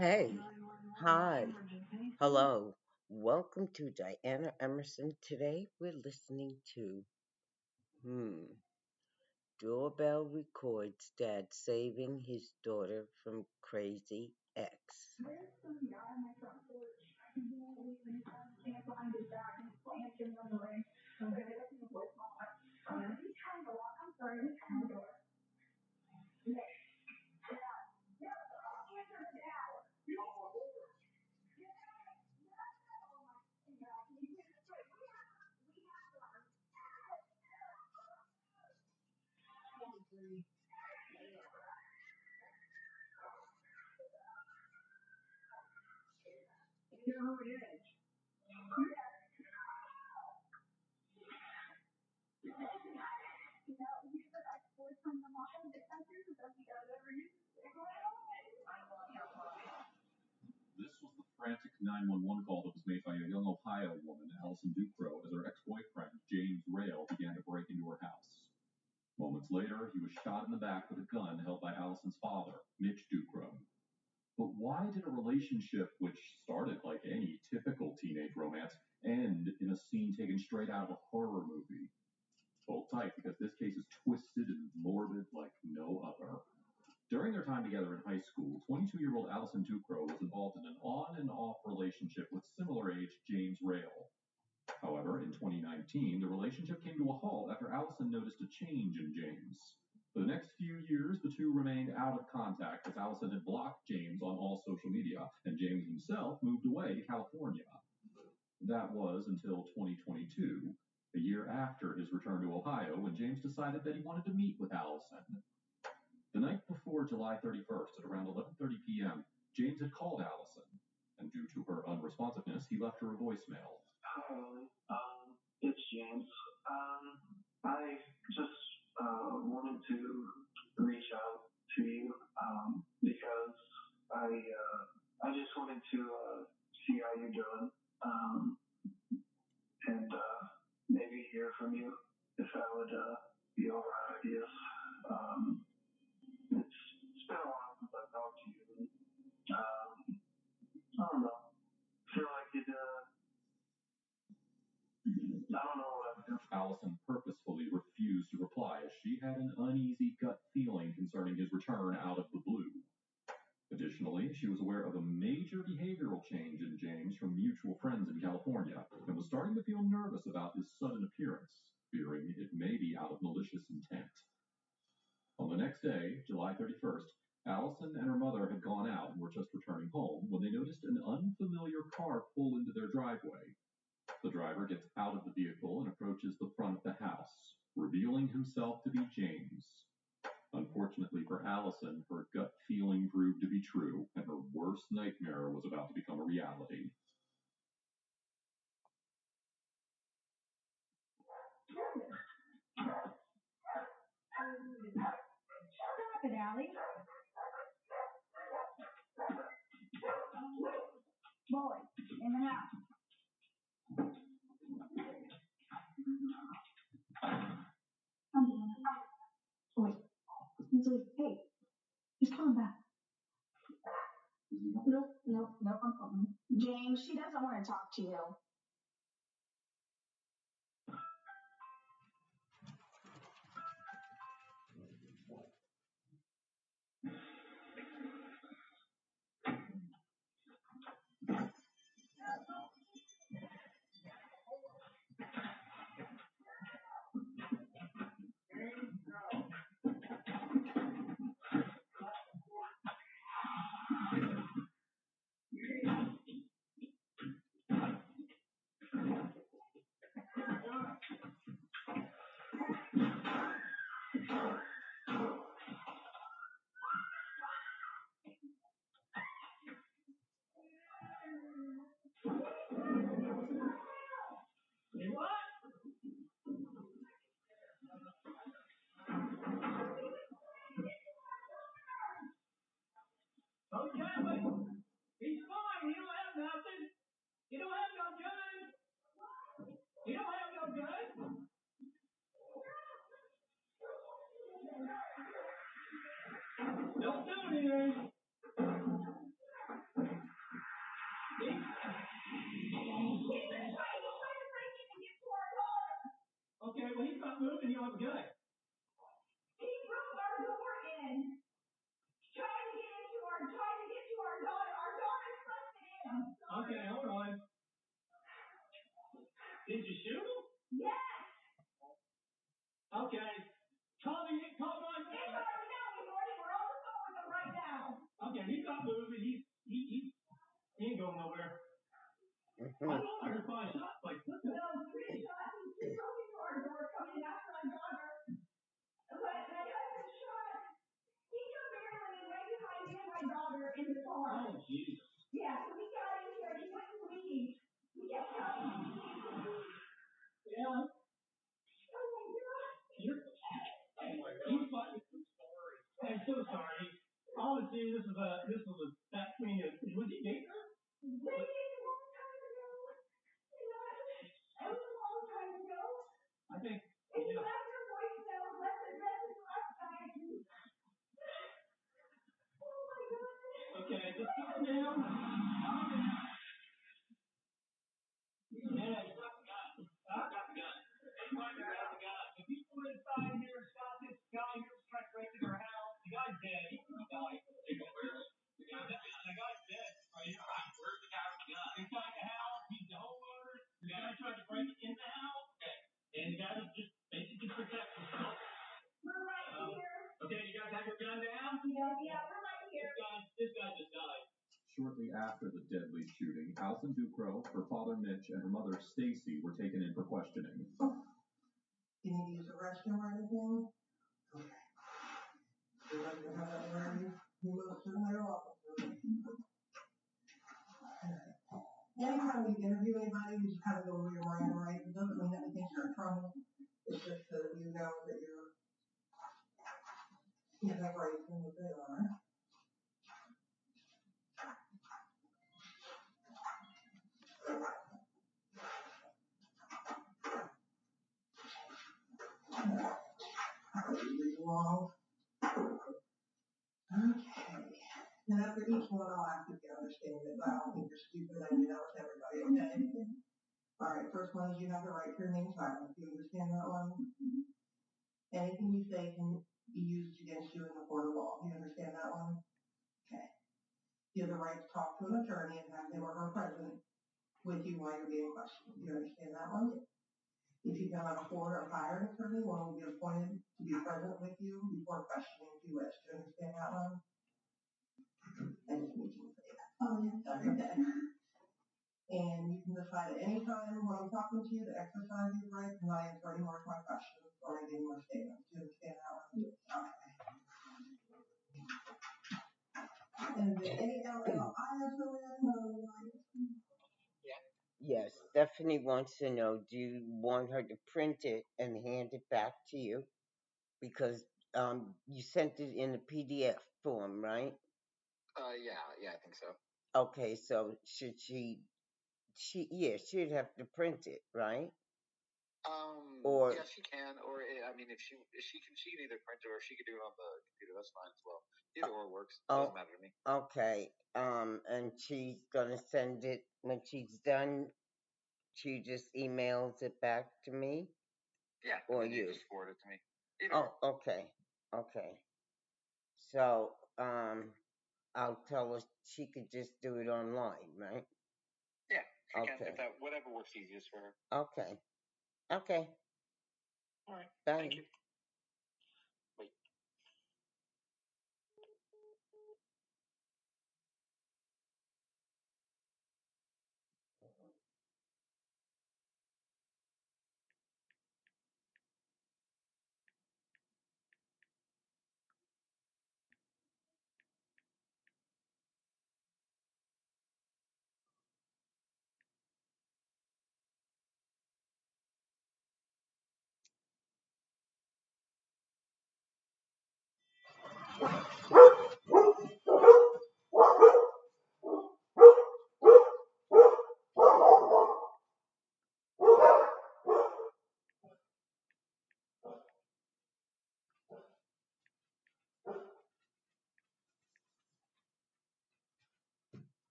Hey, hi, hello. Welcome to Diana Emerson. Today we're listening to Doorbell records dad saving his daughter from crazy ex. There's some guy on my front porch. I can believe when he comes stand behind his back and slams him on the way. I'm gonna get him with my he's trying to walk. I'm sorry, he's trying to door. Nick, get out. Get out. Answer the dad. You don't want over. Get out. Oh my God. We have to. 23. You know who it is. This was the frantic 911 call that was made by a young Ohio woman, Allison Ducro, as her ex-boyfriend, James Rail, began to break into her house. Moments later, he was shot in the back with a gun held by Allison's father, Mitch Ducro. But why did a relationship which started like any typical teenage romance end in a scene taken straight out of a horror movie? Hold tight, because this case is twisted and morbid like no other. During their time together in high school, 22-year-old Allison Ducro was involved in an on and off relationship with similar age James Rail. However, in 2019, the relationship came to a halt after Allison noticed a change in James. For the next few years, the two remained out of contact as Allison had blocked James on all social media, and James himself moved away to California. That was until 2022, a year after his return to Ohio, when James decided that he wanted to meet with Allison. The night before July 31st at around 11:30 p.m., James had called Allison, and due to her unresponsiveness, he left her a voicemail. Hi, it's James. I just wanted to reach out to you because I just wanted to see how you're doing and maybe hear from you if that would be all right, I guess. It's been a while since I've talked to you. And, I don't know. I feel like I don't know what I'm doing. Allison purposefully refused to reply as she had an uneasy gut feeling concerning his return out of the blue. Additionally, she was aware of a major behavioral change in James from mutual friends in California and was starting to feel nervous about his sudden appearance, fearing it may be out of malicious intent. On the next day, July 31st, Allison and her mother had gone out and were just returning home when they noticed an unfamiliar car pull into their driveway. The driver gets out of the vehicle and approaches the front of the house, revealing himself to be James. Unfortunately for Allison, her gut feeling proved to be true, and her worst nightmare was about to become a reality. Stop it, Allie. Boy, in the house. Wait. Hey, he's coming back. No, I'm coming. James, she doesn't want to talk to you. Okay, but he's fine. He don't have nothing. He don't have no gun. He don't have no gun. Don't do anything. Did you shoot him? Yes. Okay. Call me. Call my. We're on the phone with him right now. Okay, he's not moving. He ain't going nowhere. I know I heard 5 shots. Like, what the? No, 3 shots. He's coming to our door, coming after my daughter. But my husband shot. He got barely right behind me and my daughter in the car. Oh, Jesus. Yeah, so he got in here. He wouldn't leave. He kept coming. Yeah. Oh my God. He's fucking sorry. I'm so sorry. Honestly, this was that to me. Was he dating her? Dating a long time ago. It was a long time ago. I think. If you left your voicemail, left addresses last night. Oh my God. Okay, just calm down. Calm down. Yeah, you got the gun. I got the gun. Anybody got the gun? If you go inside here and shot this guy here was trying to break into our house, the guy's dead. He died. The guy's dead. Right here. Where's the guy with the gun? Inside the house. He's the homeowner. The guy tried to break in the house. Okay. And the guy was just basically protecting himself. We're right here. Okay, you guys have your gun down? Yeah, we're right here. This guy just died. Shortly after the deadly shooting, Alison Ducrow, her father Mitch, and her mother Stacy were taken in for questioning. You need to use the restroom or anything? Okay. You're not gonna have that ready. You will soon later office. Anytime we interview anybody, we just kind of go over your mind, right? It doesn't mean that we think you're in trouble. It's just that you know that you have rights and what they are. Long. Okay. And after each one, I'll ask if you understand it, but I don't think you're stupid. I do that with everybody, okay? All right, first one is you have the right to remain silent. Do you understand that one? Anything you say can be used against you in the court of law. Do you understand that one? Okay. You have the right to talk to an attorney and have him or her present with you while you're being questioned. Do you understand that one? If you cannot afford or hire an attorney, one will be appointed to be present with you before questioning if you wish. Do you understand that one? I just need you to say that. Oh, yeah. Okay. And you can decide at any time when I'm talking to you to exercise these rights and not answer any more of my questions or make any more statements. Do you understand that one? Okay. And the ALLIS Yes, Stephanie wants to know, do you want her to print it and hand it back to you? Because you sent it in a PDF form, right? Yeah, I think so. Okay, so should she'd have to print it, right? Or yeah, she can, or I mean, if she can either print it or she can do it on the computer. That's fine as well. Either or works. Doesn't matter to me. Okay. And she's gonna send it when she's done. She just emails it back to me. Yeah. Or you you just forward it to me. Either or. Okay. Okay. So I'll tell her she could just do it online, right? Yeah, she can. If that whatever works easiest for her. Okay. Okay. All right. Bye. Thank you. Wait.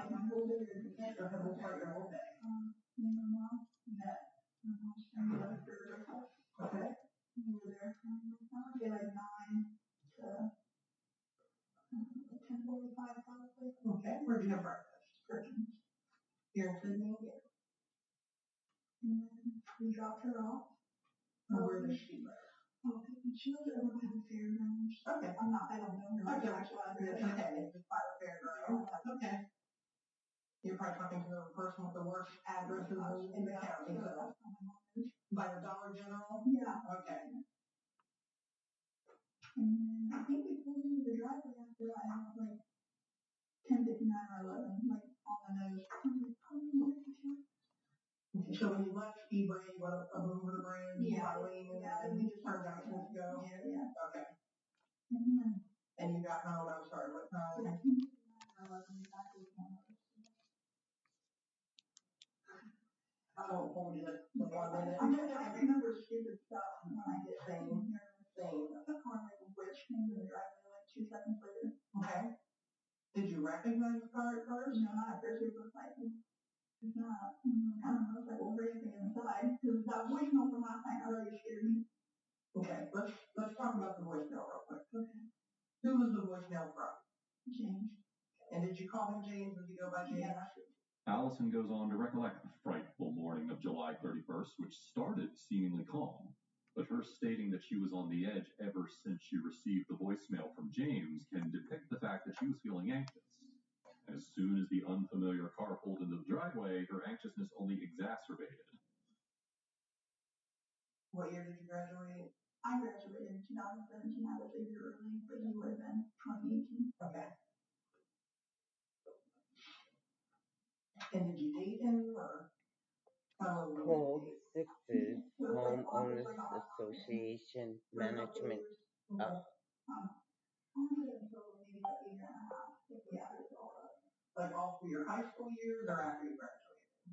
like my whole day, you can't go have a part your whole day. Me and my mom met. My mom's family left her. Okay. We were there from like 9 to 10:45 probably. Okay. Where'd you have breakfast? Perkins. Here in Sydney? Yeah. And then we dropped her off. Where does she live? Okay. She lives over by the fairgrounds. Okay. I don't know her. Okay. Actual address. Okay. It's just by the fairgrounds. Okay. You're probably talking to the person with the worst addresses in the county. So. By the Dollar General? Yeah. Okay. And then I think we pulled into the driveway after that. I was like 10:59 or 11, like on the nose. Okay, so when you left Speedway, you went up over the bridge, Eileen, and we just turned out to go? Yeah. Okay. And you got home, I'm sorry, what time? I won't hold you to 1 minute. I remember stupid stuff when I get same. The car like whipped into the driveway like 2 seconds later. Okay. Did you recognize the car at first? No, not at first. It was like, it's not. I don't know. It's like, well, everything inside. Because that voicemail from last night already scared me. Okay, let's talk about the voicemail real quick. Okay. Who was the voicemail from? James. And did you call him James? Did you go by James? Yeah. Allison goes on to recollect the frightful morning of July 31st, which started seemingly calm, but her stating that she was on the edge ever since she received the voicemail from James can depict the fact that she was feeling anxious. As soon as the unfamiliar car pulled into the driveway, her anxiousness only exacerbated. What year did you graduate? I graduated in 2017. I was a year early, but you would have been 2018. Okay. And did you date him or? Called Sixes Homeowners Association Management up. Like all through your high school years or after you graduated?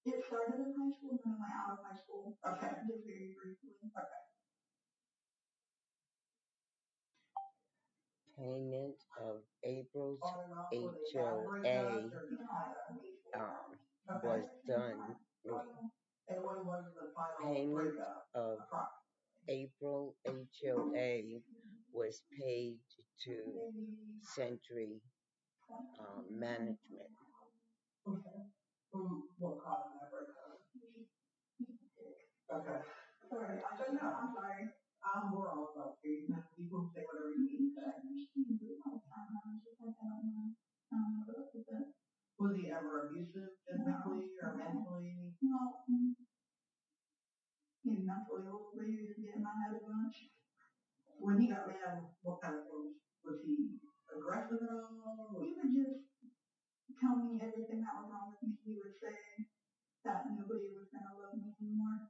It started in high school and then I went out of high school. Okay. Just very briefly. Okay. Payment of April's HOA was done. And when was the final Payment breakup? of April HOA was paid to Century Management. Okay. What caused that breakup? Okay. Sorry, I'm sorry. We're all about you. You can say whatever you need to say. Was he ever abusive physically or mentally? No. He's mentally a little bit. He was getting my head a bunch. When he got mad, what kind of things? Was he aggressive at all? He would just tell me everything that was wrong with me. He would say that nobody was going to love me anymore.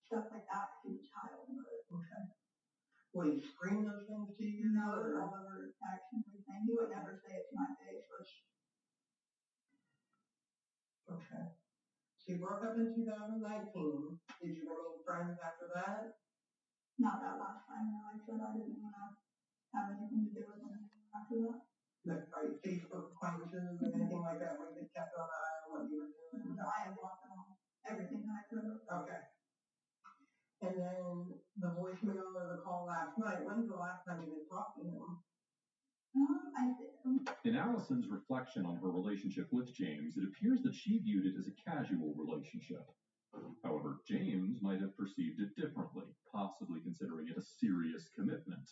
Stuff like that. He was a child. Okay. Would he scream those things to you? No, it was all over text and everything. He would never say it to my face, which. Okay. So you broke up in 2019. Did you remain friends after that? Not that last time. No, I said I didn't want to have anything to do with him after that. Like, are you Facebook acquaintances or anything like that where you kept an eye on what you were doing? No, I had blocked him on everything that I could. Okay. And then the voicemail or the call last night, when's the last time you been talking to him? I did. In Allison's reflection on her relationship with James, it appears that she viewed it as a casual relationship. However, James might have perceived it differently, possibly considering it a serious commitment.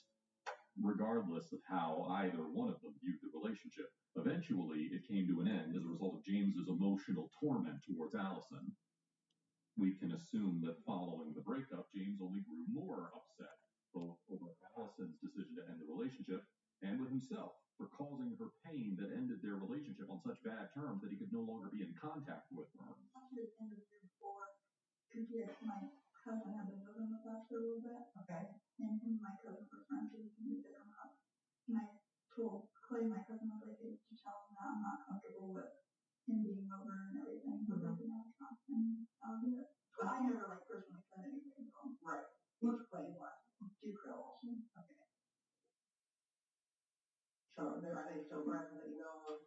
Regardless of how either one of them viewed the relationship, eventually it came to an end as a result of James's emotional torment towards Allison. We can assume that following the breakup, James only grew more upset, both over Allison's decision to end the relationship and with himself for causing her pain that ended their relationship on such bad terms that he could no longer be in contact with her. After the end of the year before, because my cousin had been living with us for a little bit. Okay. And him and my cousin were friends, so we can pick him up. And I told Clay, my cousin, was like, to tell him that I'm not comfortable with him being over and everything. But like, it's not him. I'll do it. But I never like personally said anything to him. Right. What's Clay's last name? Ducrell also. Okay. So are they still friends that you know of?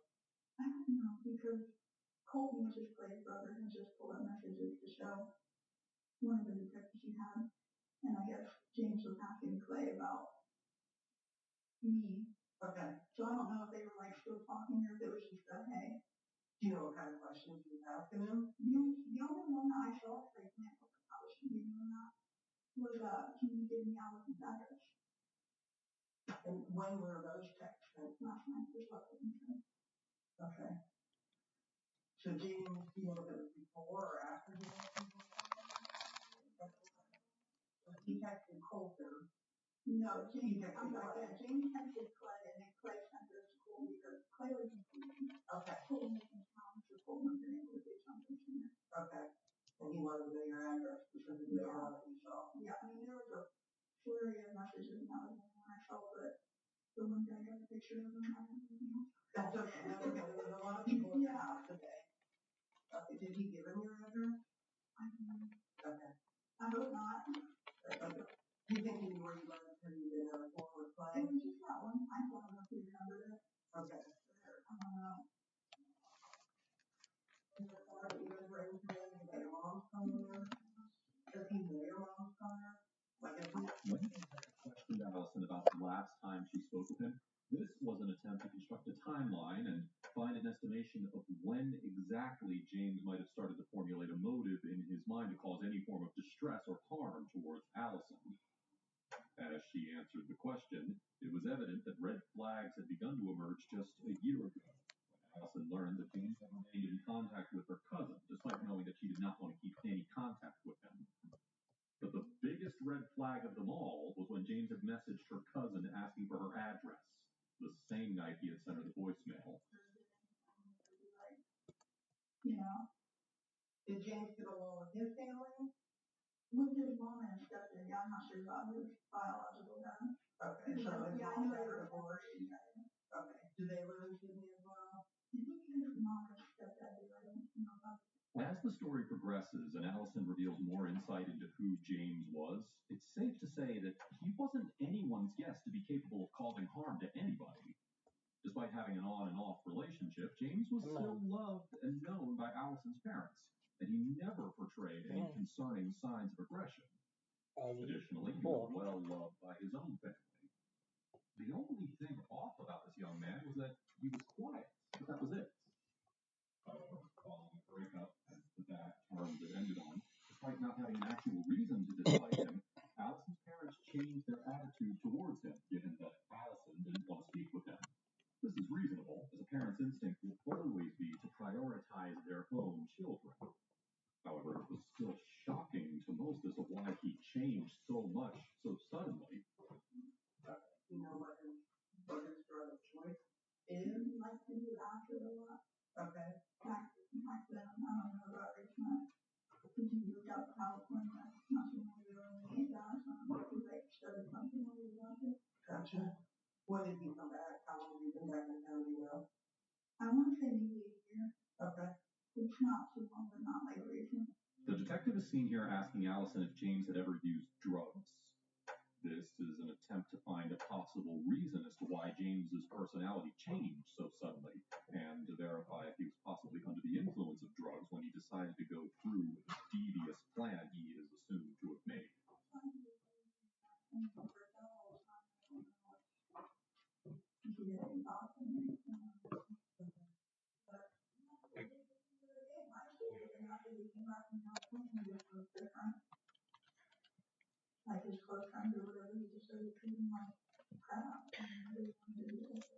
I don't know. show one of the detectives she had, and I guess James was asking Clay about me. Okay. So I don't know if they were like still talking or if it was just a hey. Do you know what kind of questions you were asking him? The only one that I saw, like, man, I probably shouldn't be doing that, was can you give me Allison's address? And when were those texts sent? Last night, just what I said. Okay. So James, do you know if it was before or after the he texted Colter? No, James, I'm sorry, yeah, James texted Clay, and then Clay sent it to school because Clay was in Okay. Colton was in town, so Colton wasn't able to do something sooner. Okay. And he wanted to know your address because of the one that you saw. Yeah, I mean, there was a flurry of messages, and that was the only one I saw, but the one that I got a picture of him, I don't know. That's okay. That's okay. There was a lot of people in the house today. Okay. Did he give him your address? I don't know. Okay. I hope not. Okay. Do you think he knew where you lived because you did a forward play? It was just that one time, so I don't know if you remembered it. Okay. I don't know. In the car that you guys were in today, you got your mom's car? Does he know your mom's car? Like if he When he questioned Allison about the last time she spoke with him, this was an attempt to construct a timeline and find an estimation of when exactly James might have started to formulate a motive in his mind to cause any form of distress or harm towards Allison. As she answered the question, it was evident that red flags had begun to emerge just a year ago, when Allison learned that James had remained in contact with her cousin, despite knowing that she did not want to keep any contact with him. But the biggest red flag of them all was when James had messaged her cousin asking for her address, the same night he had sent her the voicemail. You know, did James get along with his family? with his mom and stepdad, yeah, I'm not sure about his biological dad. Okay. So his Yeah, I mom know got they were divorced. divorced. Okay. Do they live in Sydney as well? I think his mom and stepdad do, I don't know about. As the story progresses and Allison reveals more insight into who James was, it's safe to say that he wasn't anyone's guess to be capable of causing harm to anybody. Despite having an on and off relationship, James was still loved and known by Allison's parents, and he never portrayed any concerning signs of aggression. Additionally, he was well loved by his own family. The only thing off about this young man was that he was quiet, but that was it. However, following a breakup and the bad terms it ended on, despite not having an actual reason to dislike him, Allison's parents changed their attitude towards him, given that Allison didn't want to speak with him. This is reasonable, as a parent's instinct will always be to prioritize their own children. However, it was still shocking to most as to why he changed so much so suddenly. You know what his drug of choice is? He likes to do acid a lot. Okay. Back then, I don't know about recent. Because he moved out to California not too long ago and he got he like started something when he was out there. Gotcha. When did he come back? How long have you been back in town, do you know? I want to say maybe a year. Okay. It's not too long, but not like recent. The detective is seen here asking Allison if James had ever used drugs. This is an attempt to find a possible reason as to why James's personality changed so suddenly, and to verify if he was possibly under the influence of drugs when he decided to go through with the devious plan he is assumed to have made. Like his close friends or whatever, he just started treating like crap. And nobody wanted to do it.